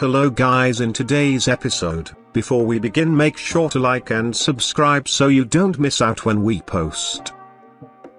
Hello guys, in today's episode, before we begin, make sure to like and subscribe so you don't miss out when we post.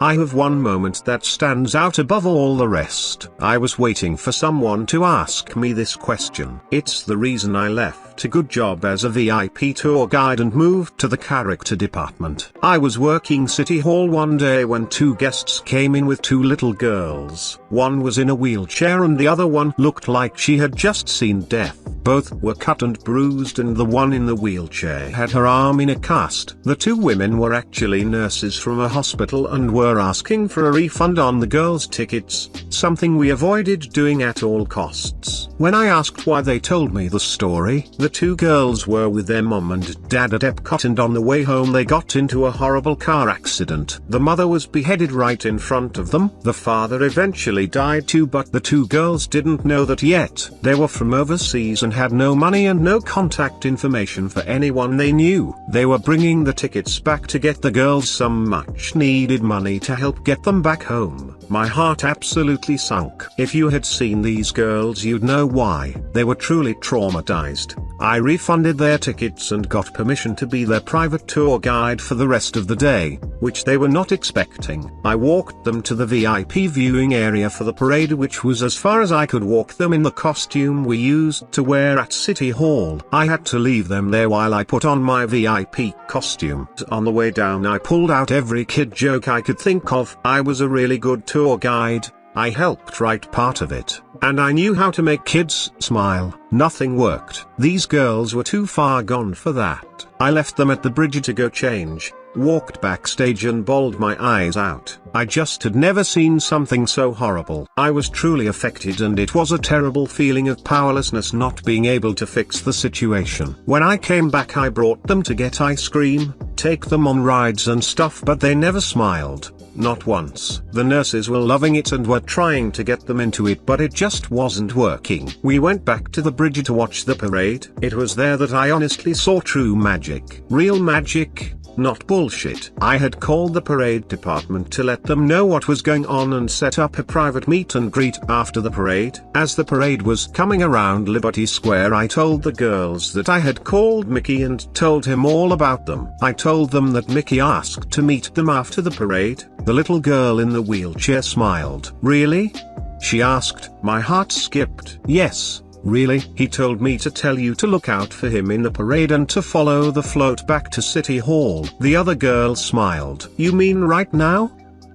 I have one moment that stands out above all the rest. I was waiting for someone to ask me this question. It's the reason I left a good job as a VIP tour guide and moved to the character department. I was working City Hall one day when two guests came in with two little girls. One was in a wheelchair and the other one looked like she had just seen death. Both were cut and bruised, and the one in the wheelchair had her arm in a cast. The two women were actually nurses from a hospital and were asking for a refund on the girls' tickets, something we avoided doing at all costs. When I asked why, they told me the story. The two girls were with their mom and dad at Epcot, and on the way home they got into a horrible car accident. The mother was beheaded right in front of them. The father eventually died too, but the two girls didn't know that yet. They were from overseas and had no money and no contact information for anyone they knew. They were bringing the tickets back to get the girls some much needed money to help get them back home. My heart absolutely sunk. If you had seen these girls, you'd know why. They were truly traumatized. I refunded their tickets and got permission to be their private tour guide for the rest of the day, which they were not expecting. I walked them to the VIP viewing area for the parade, which was as far as I could walk them in the costume we used to wear at City Hall. I had to leave them there while I put on my VIP costume. On the way down, I pulled out every kid joke I could think of. I was a really good tour guide. I helped write part of it, and I knew how to make kids smile. Nothing worked. These girls were too far gone for that. I left them at the bridge to go change, walked backstage and bawled my eyes out. I just had never seen something so horrible. I was truly affected, and it was a terrible feeling of powerlessness, not being able to fix the situation. When I came back, I brought them to get ice cream, take them on rides and stuff, but they never smiled. Not once. The nurses were loving it and were trying to get them into it, but it just wasn't working. We went back to the bridge to watch the parade. It was there that I honestly saw true magic. Real magic, not bullshit. I had called the parade department to let them know what was going on and set up a private meet and greet after the parade. As the parade was coming around Liberty Square, I told the girls that I had called Mickey and told him all about them. I told them that Mickey asked to meet them after the parade. The little girl in the wheelchair smiled. "Really?" she asked. My heart skipped. "Yes. Really? He told me to tell you to look out for him in the parade and to follow the float back to City Hall." The other girl smiled. "You mean right now?"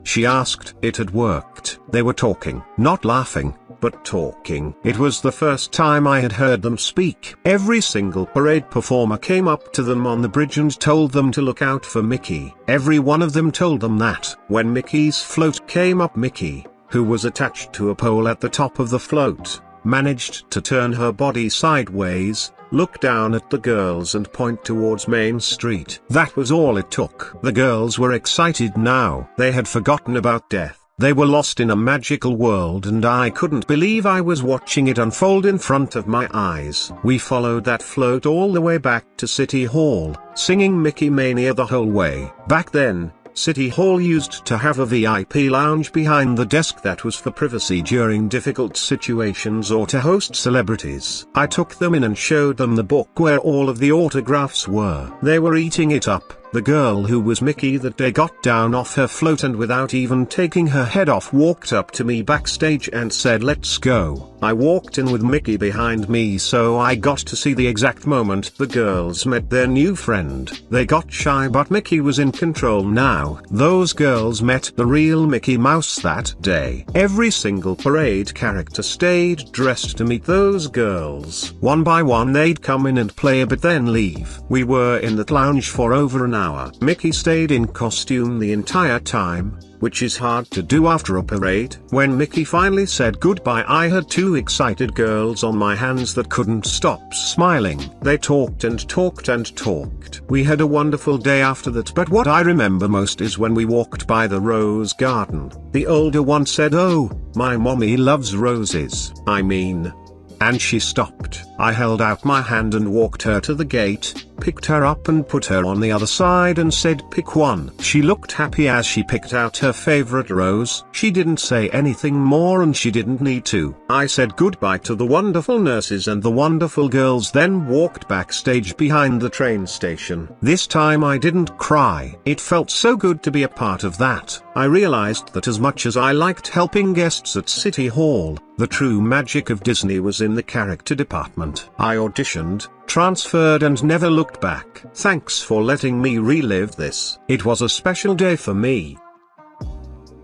she asked. It had worked. They were talking, not laughing, but talking. It was the first time I had heard them speak. Every single parade performer came up to them on the bridge and told them to look out for Mickey. Every one of them told them that. When Mickey's float came up, Mickey, who was attached to a pole at the top of the float, managed to turn her body sideways, look down at the girls and point towards Main Street. That was all it took. The girls were excited now. They had forgotten about death. They were lost in a magical world, and I couldn't believe I was watching it unfold in front of my eyes. We followed that float all the way back to City Hall, singing Mickey Mania the whole way. Back then, City Hall used to have a VIP lounge behind the desk that was for privacy during difficult situations or to host celebrities. I took them in and showed them the book where all of the autographs were. They were eating it up. The girl who was Mickey that day got down off her float and without even taking her head off walked up to me backstage and said, "Let's go." I walked in with Mickey behind me, so I got to see the exact moment the girls met their new friend. They got shy, but Mickey was in control now. Those girls met the real Mickey Mouse that day. Every single parade character stayed dressed to meet those girls. One by one they'd come in and play a bit then leave. We were in that lounge for over an hour. Mickey stayed in costume the entire time, which is hard to do after a parade. When Mickey finally said goodbye, I had two excited girls on my hands that couldn't stop smiling. They talked and talked and talked. We had a wonderful day after that, but what I remember most is when we walked by the rose garden. The older one said, "Oh, my mommy loves roses. I mean," and she stopped. I held out my hand and walked her to the gate. picked her up and put her on the other side and said, "Pick one." She looked happy as she picked out her favorite rose. She didn't say anything more and she didn't need to. I said goodbye to the wonderful nurses and the wonderful girls, then walked backstage behind the train station. This time I didn't cry. It felt so good to be a part of that. I realized that as much as I liked helping guests at City Hall, the true magic of Disney was in the character department. I auditioned, transferred and never looked back. Thanks for letting me relive this. It was a special day for me.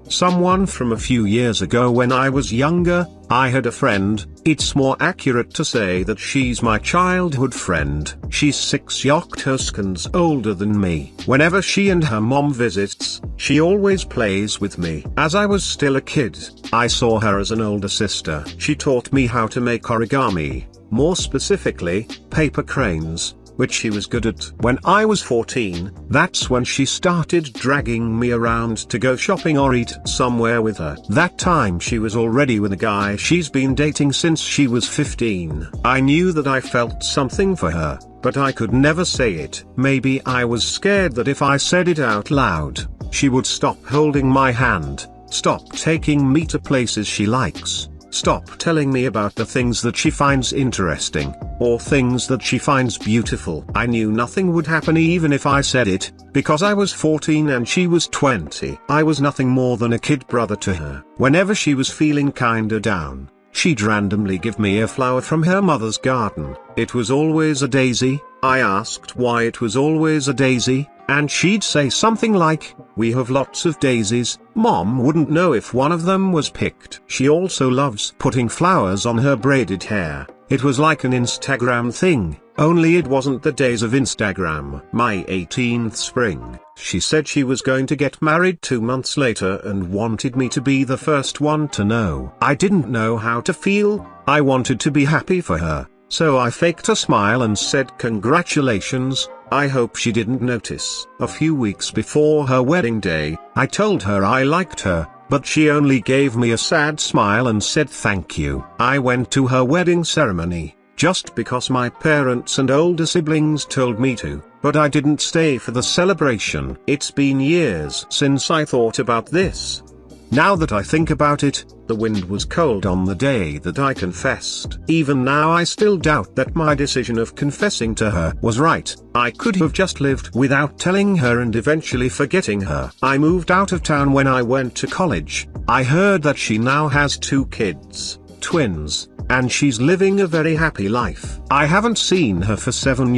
Someone from a few years ago when I was younger, I had a friend. It's more accurate to say that she's my childhood friend. She's 6 seconds older than me. Whenever she and her mom visits, she always plays with me. As I was still a kid, I saw her as an older sister. She taught me how to make origami, more specifically, paper cranes, which she was good at. When I was 14, that's when she started dragging me around to go shopping or eat somewhere with her. That time she was already with a guy she's been dating since she was 15. I knew that I felt something for her, but I could never say it. Maybe I was scared that if I said it out loud, she would stop holding my hand, stop taking me to places she likes, stop telling me about the things that she finds interesting, or things that she finds beautiful. I knew nothing would happen even if I said it, because I was 14 and she was 20. I was nothing more than a kid brother to her. Whenever she was feeling kinda down, she'd randomly give me a flower from her mother's garden. It was always a daisy. I asked why it was always a daisy, and she'd say something like, "We have lots of daisies." Mom wouldn't know if one of them was picked. She also loves putting flowers on her braided hair. It was like an Instagram thing, only it wasn't the days of Instagram. My 18th spring, she said she was going to get married 2 months later and wanted me to be the first one to know. I didn't know how to feel. I wanted to be happy for her, so I faked a smile and said congratulations. I hope she didn't notice. A few weeks before her wedding day, I told her I liked her, but she only gave me a sad smile and said thank you. I went to her wedding ceremony, just because my parents and older siblings told me to, but I didn't stay for the celebration. It's been years since I thought about this. Now that I think about it, the wind was cold on the day that I confessed. Even now I still doubt that my decision of confessing to her was right. I could have just lived without telling her and eventually forgetting her. I moved out of town when I went to college. I heard that she now has 2 kids, twins, and she's living a very happy life. I haven't seen her for 7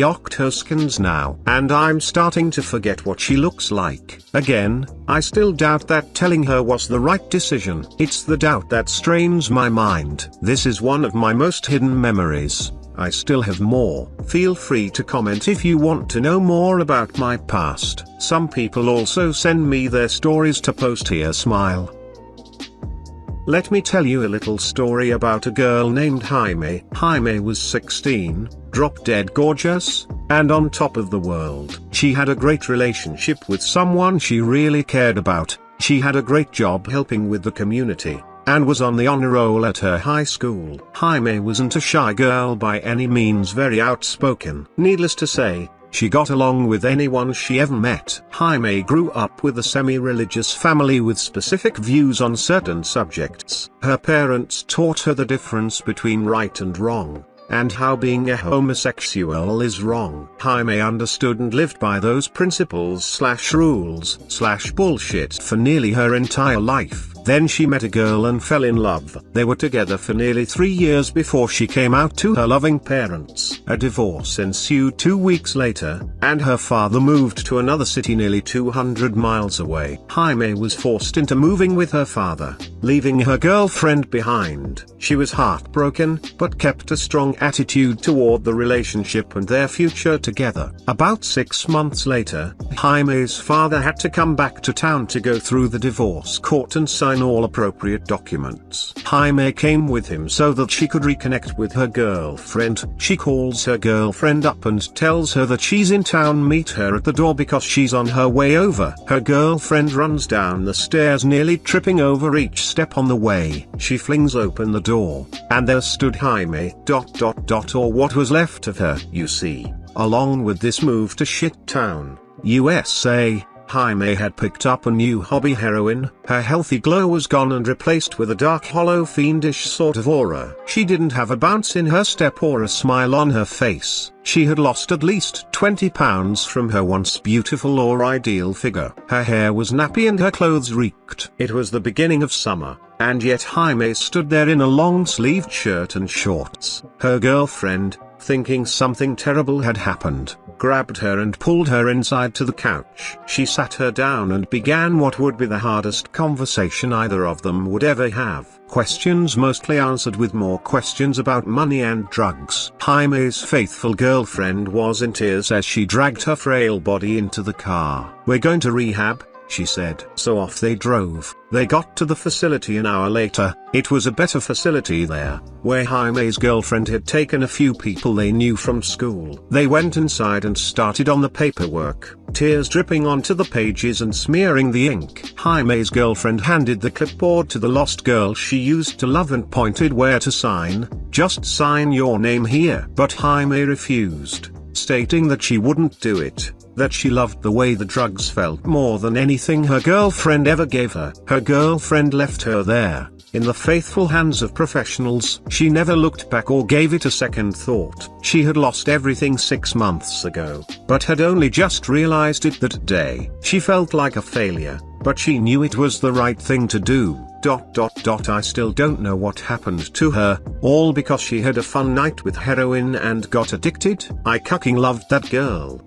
seconds now, and I'm starting to forget what she looks like. Again, I still doubt that telling her was the right decision. It's the doubt that strains my mind. This is one of my most hidden memories. I still have more. Feel free to comment if you want to know more about my past. Some people also send me their stories to post here. Smile. Let me tell you a little story about a girl named Jaime. Jaime was 16, drop-dead gorgeous, and on top of the world. She had a great relationship with someone she really cared about. She had a great job helping with the community, and was on the honor roll at her high school. Jaime wasn't a shy girl by any means, very outspoken. Needless to say, she got along with anyone she ever met. Jaime grew up with a semi-religious family with specific views on certain subjects. Her parents taught her the difference between right and wrong, and how being a homosexual is wrong. Jaime understood and lived by those principles/rules/bullshit for nearly her entire life. Then she met a girl and fell in love. They were together for nearly 3 years before she came out to her loving parents. A divorce ensued 2 weeks later, and her father moved to another city nearly 200 miles away. Jaime was forced into moving with her father, leaving her girlfriend behind. She was heartbroken, but kept a strong attitude toward the relationship and their future together. About 6 months later, Jaime's father had to come back to town to go through the divorce court and sign all appropriate documents. Jaime came with him so that she could reconnect with her girlfriend. She calls her girlfriend up and tells her that she's in town. Meet her at the door because she's on her way over. Her girlfriend runs down the stairs, nearly tripping over each step on the way. She flings open the door, and there stood Jaime, or what was left of her. You see, Along with this move to Shittown, USA, Jaime had picked up a new hobby: heroin. Her healthy glow was gone and replaced with a dark, hollow, fiendish sort of aura. She didn't have a bounce in her step or a smile on her face. She had lost at least 20 pounds from her once beautiful or ideal figure. Her hair was nappy and her clothes reeked. It was the beginning of summer, and yet Jaime stood there in a long-sleeved shirt and shorts. Her girlfriend, thinking something terrible had happened, grabbed her and pulled her inside to the couch. She sat her down and began what would be the hardest conversation either of them would ever have. Questions mostly answered with more questions about money and drugs. Jaime's faithful girlfriend was in tears as she dragged her frail body into the car. "We're going to rehab," she said. So off they drove. They got to the facility an hour later. It was a better facility there, where Jaime's girlfriend had taken a few people they knew from school. They went inside and started on the paperwork, tears dripping onto the pages and smearing the ink. Jaime's girlfriend handed the clipboard to the lost girl she used to love and pointed where to sign. "Just sign your name here." But Jaime refused, stating that she wouldn't do it, that she loved the way the drugs felt more than anything her girlfriend ever gave her. Her girlfriend left her there, in the faithful hands of professionals. She never looked back or gave it a second thought. She had lost everything 6 months ago, but had only just realized it that day. She felt like a failure, but she knew it was the right thing to do. I still don't know what happened to her, all because she had a fun night with heroin and got addicted. I fucking loved that girl.